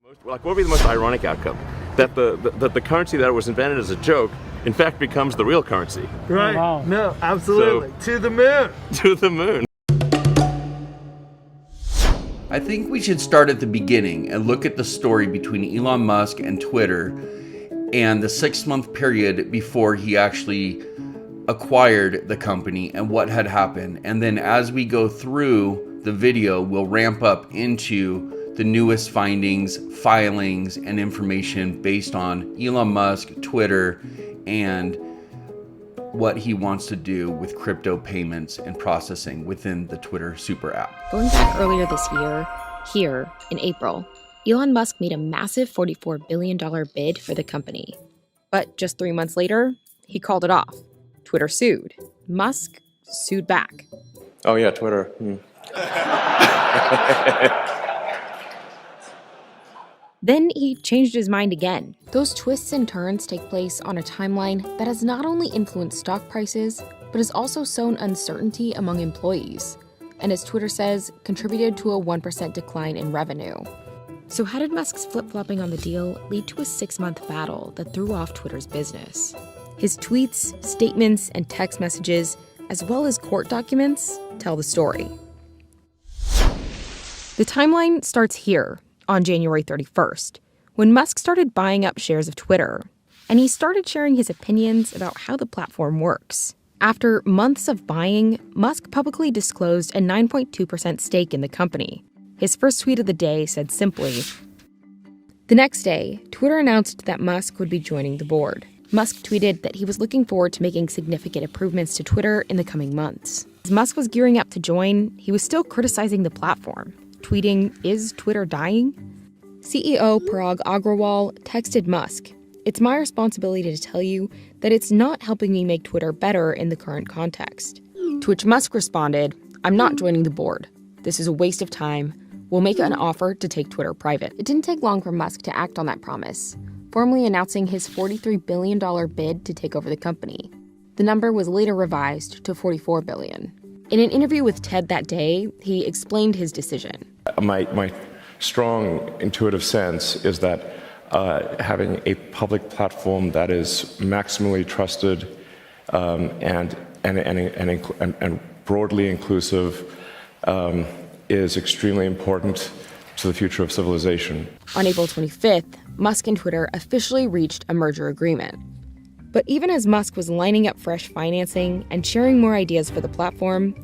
Like, what would be the most ironic outcome? That the currency that was invented as a joke, in fact, becomes the real currency. Right. Oh, wow. No, absolutely. So, to the moon. To the moon. I think we should start at the beginning and look at the story between Elon Musk and Twitter and the 6-month period before he actually acquired the company and what had happened. And then as we go through the video, we'll ramp up into the newest findings, filings, and information based on Elon Musk, Twitter, and what he wants to do with crypto payments and processing within the Twitter super app. Going back earlier this year, here in April, Elon Musk made a massive $44 billion bid for the company. But just 3 months later, he called it off. Twitter sued. Musk sued back. Oh yeah, Twitter. Then he changed his mind again. Those twists and turns take place on a timeline that has not only influenced stock prices, but has also sown uncertainty among employees, and as Twitter says, contributed to a 1% decline in revenue. So how did Musk's flip-flopping on the deal lead to a 6-month battle that threw off Twitter's business? His tweets, statements, and text messages, as well as court documents, tell the story. The timeline starts here, on January 31st, when Musk started buying up shares of Twitter, and he started sharing his opinions about how the platform works. After months of buying, Musk publicly disclosed a 9.2% stake in the company. His first tweet of the day said simply, the next day, Twitter announced that Musk would be joining the board. Musk tweeted that he was looking forward to making significant improvements to Twitter in the coming months. As Musk was gearing up to join, he was still criticizing the platform, tweeting, "Is Twitter dying?" CEO Parag Agrawal texted Musk, "It's my responsibility to tell you that it's not helping me make Twitter better in the current context." To which Musk responded, "I'm not joining the board. This is a waste of time. We'll make an offer to take Twitter private." It didn't take long for Musk to act on that promise, formally announcing his $43 billion bid to take over the company. The number was later revised to $44 billion. In an interview with TED that day, he explained his decision. My strong intuitive sense is that having a public platform that is maximally trusted and broadly inclusive is extremely important to the future of civilization. On April 25th, Musk and Twitter officially reached a merger agreement. But even as Musk was lining up fresh financing and sharing more ideas for the platform,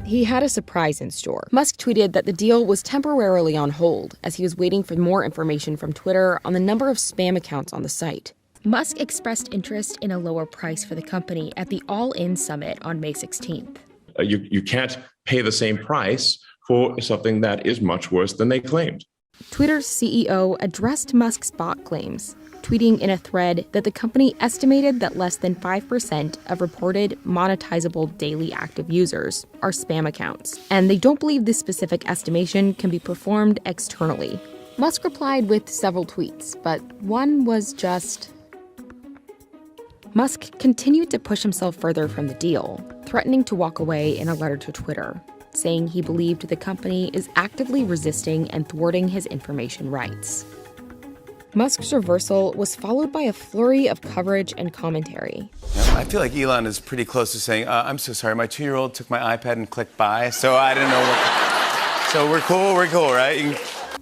he had a surprise in store. Musk tweeted that the deal was temporarily on hold as he was waiting for more information from Twitter on the number of spam accounts on the site. Musk expressed interest in a lower price for the company at the All-In Summit on May 16th. You can't pay the same price for something that is much worse than they claimed. Twitter's CEO addressed Musk's bot claims, tweeting in a thread that the company estimated that less than 5% of reported monetizable daily active users are spam accounts, and they don't believe this specific estimation can be performed externally. Musk replied with several tweets, but one was just... Musk continued to push himself further from the deal, threatening to walk away in a letter to Twitter, saying he believed the company is actively resisting and thwarting his information rights. Musk's reversal was followed by a flurry of coverage and commentary. I feel like Elon is pretty close to saying, I'm so sorry, my 2-year-old took my iPad and clicked buy, so I didn't know what... So we're cool, right?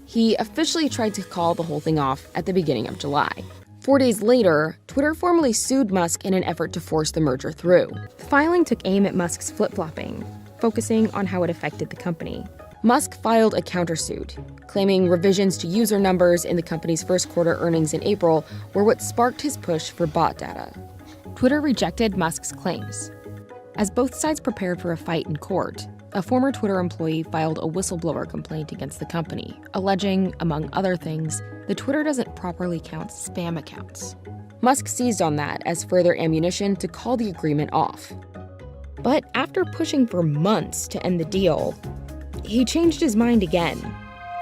He officially tried to call the whole thing off at the beginning of July. 4 days later, Twitter formally sued Musk in an effort to force the merger through. The filing took aim at Musk's flip-flopping, focusing on how it affected the company. Musk filed a countersuit, claiming revisions to user numbers in the company's first quarter earnings in April were what sparked his push for bot data. Twitter rejected Musk's claims. As both sides prepared for a fight in court, a former Twitter employee filed a whistleblower complaint against the company, alleging, among other things, that Twitter doesn't properly count spam accounts. Musk seized on that as further ammunition to call the agreement off. But after pushing for months to end the deal, he changed his mind again.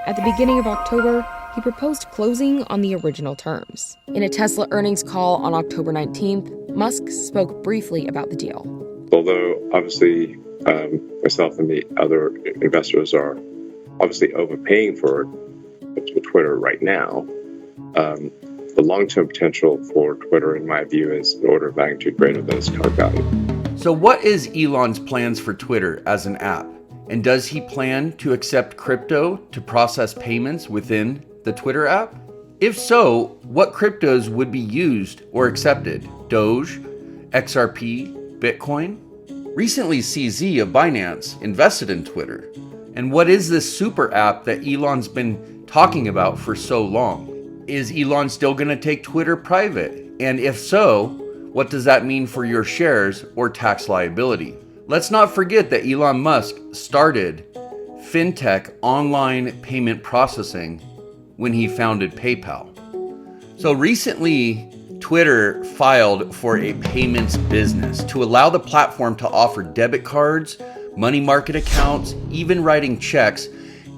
At the beginning of October, he proposed closing on the original terms. In a Tesla earnings call on October 19th, Musk spoke briefly about the deal. Although obviously myself and the other investors are obviously overpaying for it, with Twitter right now. The long-term potential for Twitter, in my view, is an order of magnitude greater than its current value. So what is Elon's plans for Twitter as an app? And does he plan to accept crypto to process payments within the Twitter app? If so, what cryptos would be used or accepted? Doge, XRP, Bitcoin? Recently, CZ of Binance invested in Twitter. And what is this super app that Elon's been talking about for so long? Is Elon still going to take Twitter private? And if so, what does that mean for your shares or tax liability? Let's not forget that Elon Musk started fintech online payment processing when he founded PayPal. So recently, Twitter filed for a payments business to allow the platform to offer debit cards, money market accounts, even writing checks,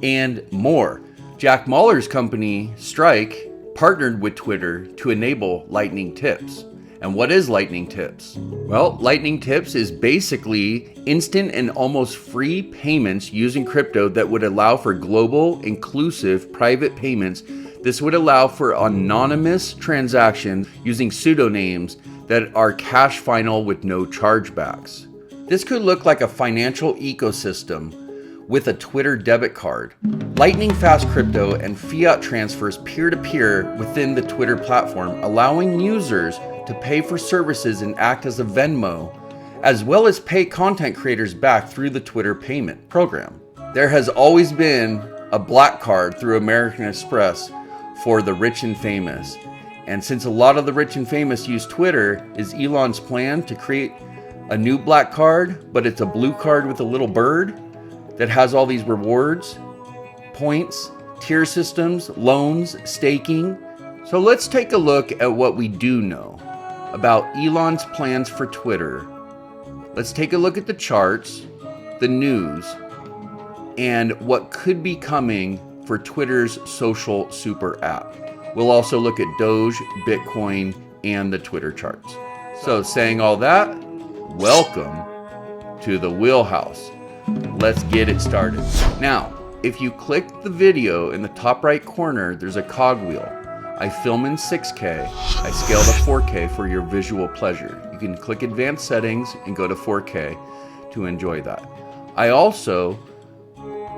and more. Jack Mallers' company, Strike, partnered with Twitter to enable Lightning Tips. And what is Lightning Tips? Well, Lightning Tips is basically instant and almost free payments using crypto that would allow for global, inclusive, private payments. This would allow for anonymous transactions using pseudonames that are cash final with no chargebacks. This could look like a financial ecosystem with a Twitter debit card. Lightning fast crypto and fiat transfers peer-to-peer within the Twitter platform, allowing users to pay for services and act as a Venmo, as well as pay content creators back through the Twitter payment program. There has always been a black card through American Express for the rich and famous. And since a lot of the rich and famous use Twitter, is Elon's plan to create a new black card, but it's a blue card with a little bird that has all these rewards, points, tier systems, loans, staking. So let's take a look at what we do know about Elon's plans for Twitter. Let's take a look at the charts, the news, and what could be coming for Twitter's social super app. We'll also look at Doge, Bitcoin, and the Twitter charts. So saying all that, welcome to the wheelhouse. Let's get it started. Now, if you click the video in the top right corner, there's a cogwheel. I film in 6K. I scale to 4K for your visual pleasure. You can click advanced settings and go to 4K to enjoy that. I also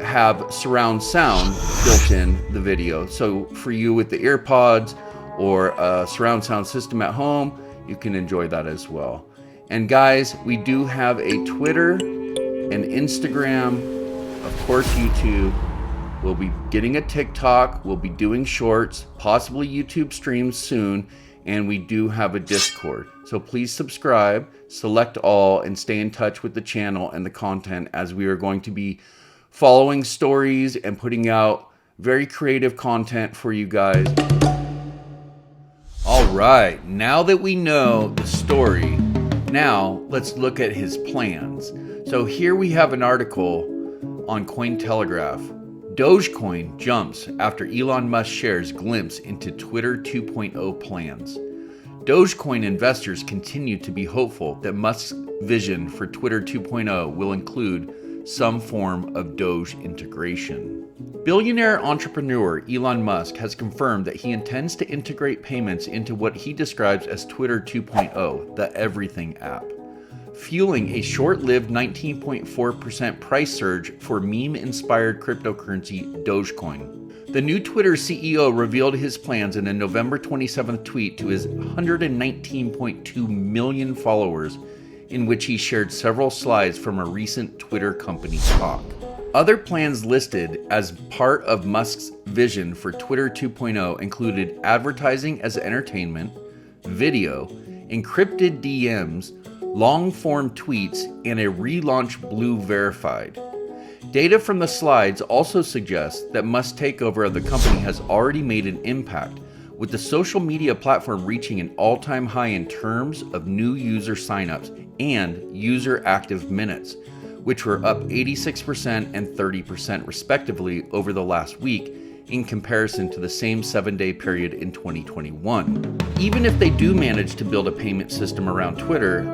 have surround sound built in the video. So for you with the earpods or a surround sound system at home, you can enjoy that as well. And guys, we do have a Twitter and Instagram, of course YouTube. We'll be getting a TikTok, we'll be doing shorts, possibly YouTube streams soon, and we do have a Discord. So please subscribe, select all, and stay in touch with the channel and the content, as we are going to be following stories and putting out very creative content for you guys. All right, now that we know the story, now let's look at his plans. So here we have an article on Cointelegraph. Dogecoin jumps after Elon Musk shares glimpse into Twitter 2.0 plans. Dogecoin investors continue to be hopeful that Musk's vision for Twitter 2.0 will include some form of Doge integration. Billionaire entrepreneur Elon Musk has confirmed that he intends to integrate payments into what he describes as Twitter 2.0, the Everything app, fueling a short-lived 19.4% price surge for meme-inspired cryptocurrency Dogecoin. The new Twitter CEO revealed his plans in a November 27th tweet to his 119.2 million followers, in which he shared several slides from a recent Twitter company talk. Other plans listed as part of Musk's vision for Twitter 2.0 included advertising as entertainment, video, encrypted DMs, long-form tweets, and a relaunch Blue Verified. Data from the slides also suggests that Musk's takeover of the company has already made an impact, with the social media platform reaching an all-time high in terms of new user signups and user active minutes, which were up 86% and 30% respectively over the last week in comparison to the same 7-day period in 2021. Even if they do manage to build a payment system around Twitter,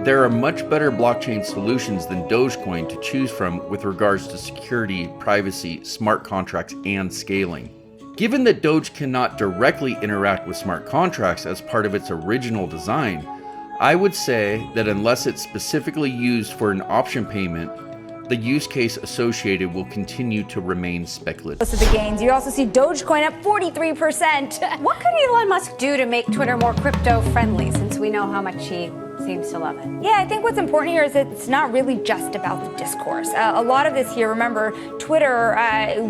there are much better blockchain solutions than Dogecoin to choose from with regards to security, privacy, smart contracts, and scaling. Given that Doge cannot directly interact with smart contracts as part of its original design, I would say that unless it's specifically used for an option payment, the use case associated will continue to remain speculative. Most of the gains. You also see Dogecoin up 43%. What could Elon Musk do to make Twitter more crypto-friendly, since we know how much he seems to love it? Yeah, I think what's important here is that it's not really just about the discourse. A lot of this here, remember, Twitter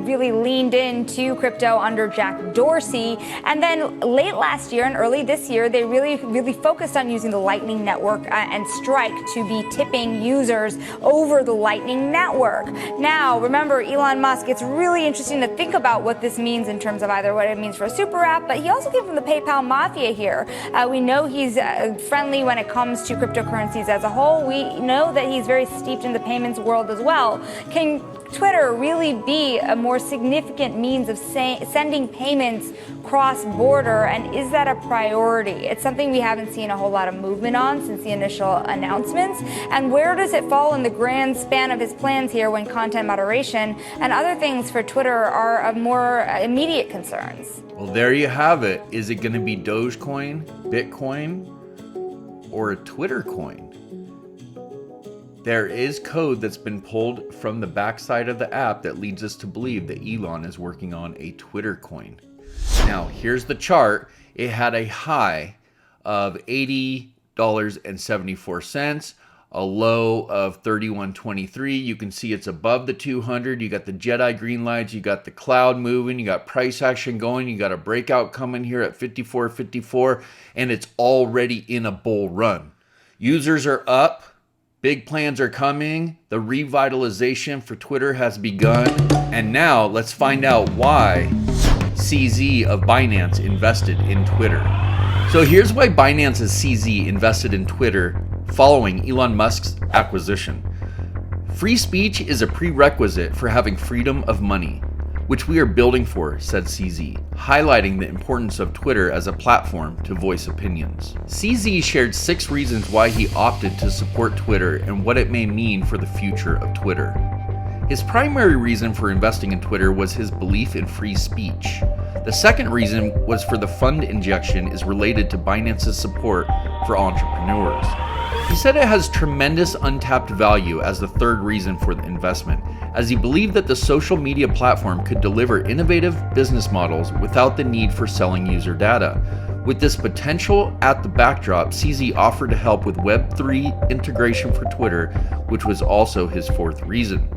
really leaned into crypto under Jack Dorsey. And then late last year and early this year, they really focused on using the Lightning Network and Strike to be tipping users over the Lightning Network. Now, remember, Elon Musk, it's really interesting to think about what this means in terms of either what it means for a super app, but he also came from the PayPal mafia here. We know he's friendly when it comes to cryptocurrencies as a whole. We know that he's very steeped in the payments world as well. Can Twitter really be a more significant means of sending payments cross-border, and is that a priority? It's something we haven't seen a whole lot of movement on since the initial announcements. And where does it fall in the grand span of his plans here when content moderation and other things for Twitter are of more immediate concerns? Well, there you have it. Is it going to be Dogecoin, Bitcoin, or a Twitter coin? There is code that's been pulled from the backside of the app that leads us to believe that Elon is working on a Twitter coin. Now, here's the chart. It had a high of $80.74, a low of $31.23. You can see it's above the 200. You got the Jedi green lights. You got the cloud moving. You got price action going. You got a breakout coming here at 54.54, and it's already in a bull run. Users are up. Big plans are coming. The revitalization for Twitter has begun. And now let's find out why CZ of Binance invested in Twitter. So here's why Binance's CZ invested in Twitter following Elon Musk's acquisition. Free speech is a prerequisite for having freedom of money, which we are building for, said CZ, highlighting the importance of Twitter as a platform to voice opinions. CZ shared 6 reasons why he opted to support Twitter and what it may mean for the future of Twitter. His primary reason for investing in Twitter was his belief in free speech. The second reason was for the fund injection is related to Binance's support for entrepreneurs. He said it has tremendous untapped value as the third reason for the investment, as he believed that the social media platform could deliver innovative business models without the need for selling user data. With this potential at the backdrop, CZ offered to help with Web3 integration for Twitter, which was also his fourth reason.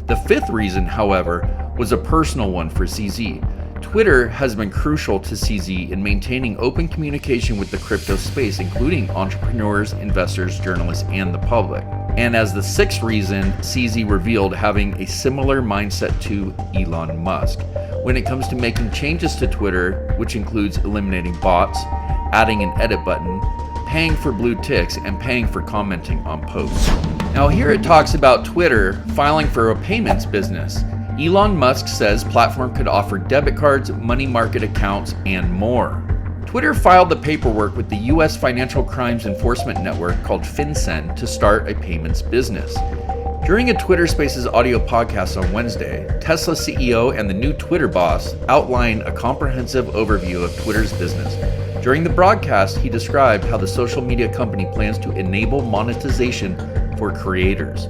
The fifth reason, however, was a personal one for CZ. Twitter has been crucial to CZ in maintaining open communication with the crypto space, including entrepreneurs, investors, journalists, and the public. And as the sixth reason, CZ revealed having a similar mindset to Elon Musk when it comes to making changes to Twitter, which includes eliminating bots, adding an edit button, paying for blue ticks, and paying for commenting on posts. Now here it talks about Twitter filing for a payments business. Elon Musk says platform could offer debit cards, money market accounts, and more. Twitter filed the paperwork with the U.S. Financial Crimes Enforcement Network called FinCEN to start a payments business. During a Twitter Spaces audio podcast on Wednesday, Tesla CEO and the new Twitter boss outlined a comprehensive overview of Twitter's business. During the broadcast, he described how the social media company plans to enable monetization for creators.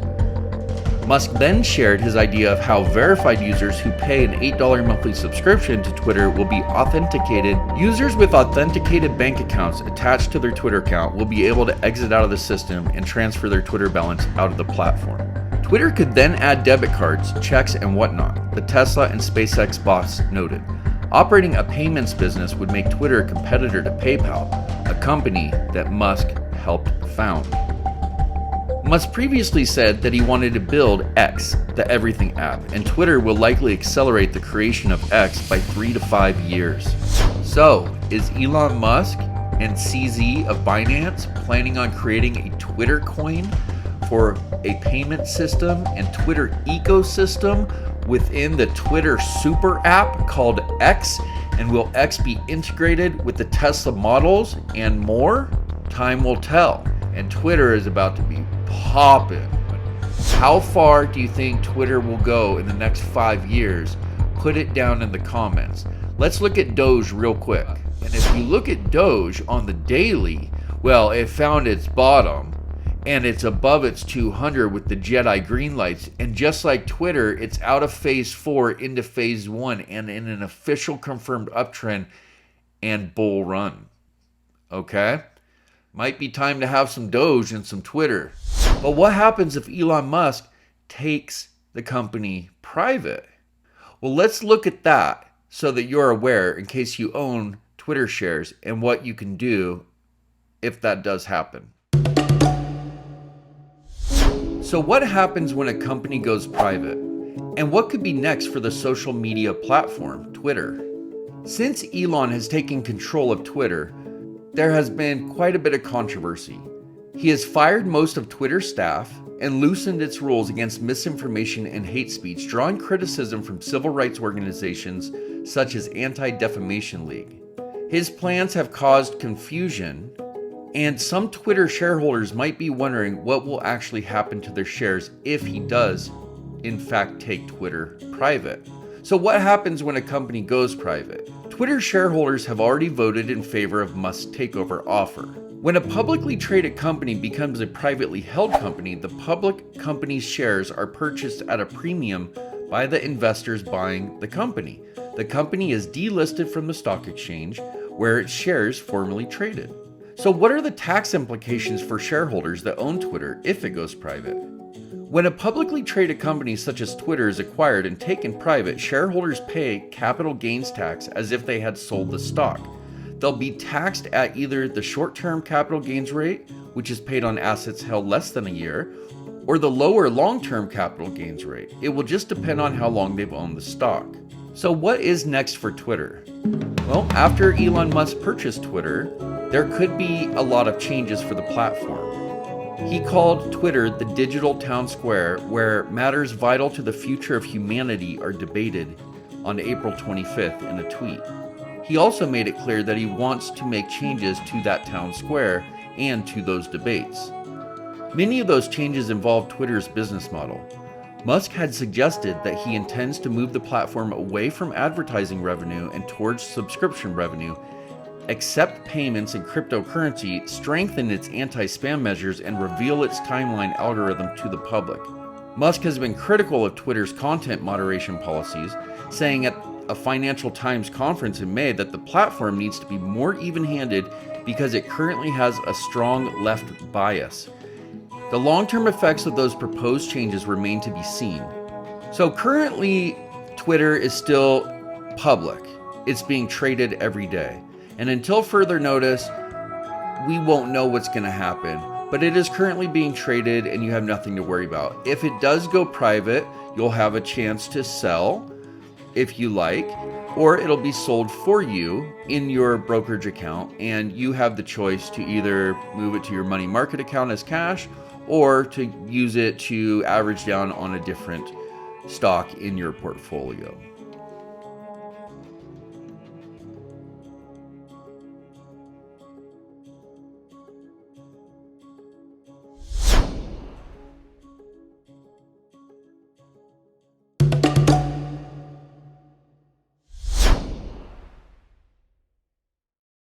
Musk then shared his idea of how verified users who pay an $8 monthly subscription to Twitter will be authenticated. Users with authenticated bank accounts attached to their Twitter account will be able to exit out of the system and transfer their Twitter balance out of the platform. Twitter could then add debit cards, checks, and whatnot, the Tesla and SpaceX boss noted. Operating a payments business would make Twitter a competitor to PayPal, a company that Musk helped found. Musk previously said that he wanted to build X, the Everything app, and Twitter will likely accelerate the creation of X by 3 to 5 years. So, is Elon Musk and CZ of Binance planning on creating a Twitter coin for a payment system and Twitter ecosystem within the Twitter super app called X? And will X be integrated with the Tesla models and more? Time will tell. And Twitter is about to be popping. How far do you think Twitter will go in the next 5 years? Put it down in the comments. Let's look at Doge real quick. And if you look at Doge on the daily, well, it found its bottom and it's above its 200 with the Jedi green lights. And just like Twitter, it's out of phase 4 into phase 1 and in an official confirmed uptrend and bull run. Okay? Might be time to have some Doge and some Twitter. But what happens if Elon Musk takes the company private? Well, let's look at that so that you're aware in case you own Twitter shares and what you can do if that does happen. So what happens when a company goes private? And what could be next for the social media platform, Twitter? Since Elon has taken control of Twitter, there has been quite a bit of controversy. He has fired most of Twitter's staff and loosened its rules against misinformation and hate speech, drawing criticism from civil rights organizations such as Anti-Defamation League. His plans have caused confusion, and some Twitter shareholders might be wondering what will actually happen to their shares if he does, in fact, take Twitter private. So what happens when a company goes private? Twitter shareholders have already voted in favor of Musk's takeover offer. When a publicly traded company becomes a privately held company, the public company's shares are purchased at a premium by the investors buying the company. The company is delisted from the stock exchange, where its shares formerly traded. So what are the tax implications for shareholders that own Twitter if it goes private? When a publicly traded company such as Twitter is acquired and taken private, shareholders pay capital gains tax as if they had sold the stock. They'll be taxed at either the short-term capital gains rate, which is paid on assets held less than a year, or the lower long-term capital gains rate. It will just depend on how long they've owned the stock. So what is next for Twitter? Well, after Elon Musk purchased Twitter, there could be a lot of changes for the platform. He called Twitter the digital town square, where matters vital to the future of humanity are debated on April 25th in a tweet. He also made it clear that he wants to make changes to that town square and to those debates. Many of those changes involve Twitter's business model. Musk had suggested that he intends to move the platform away from advertising revenue and towards subscription revenue, accept payments in cryptocurrency, strengthen its anti-spam measures, and reveal its timeline algorithm to the public. Musk has been critical of Twitter's content moderation policies, saying at a Financial Times conference in May that the platform needs to be more even-handed because it currently has a strong left bias. The long-term effects of those proposed changes remain to be seen. So currently, Twitter is still public. It's being traded every day. And until further notice, we won't know what's going to happen. But it is currently being traded and you have nothing to worry about. If it does go private, you'll have a chance to sell if you like, or it'll be sold for you in your brokerage account, and you have the choice to either move it to your money market account as cash or to use it to average down on a different stock in your portfolio.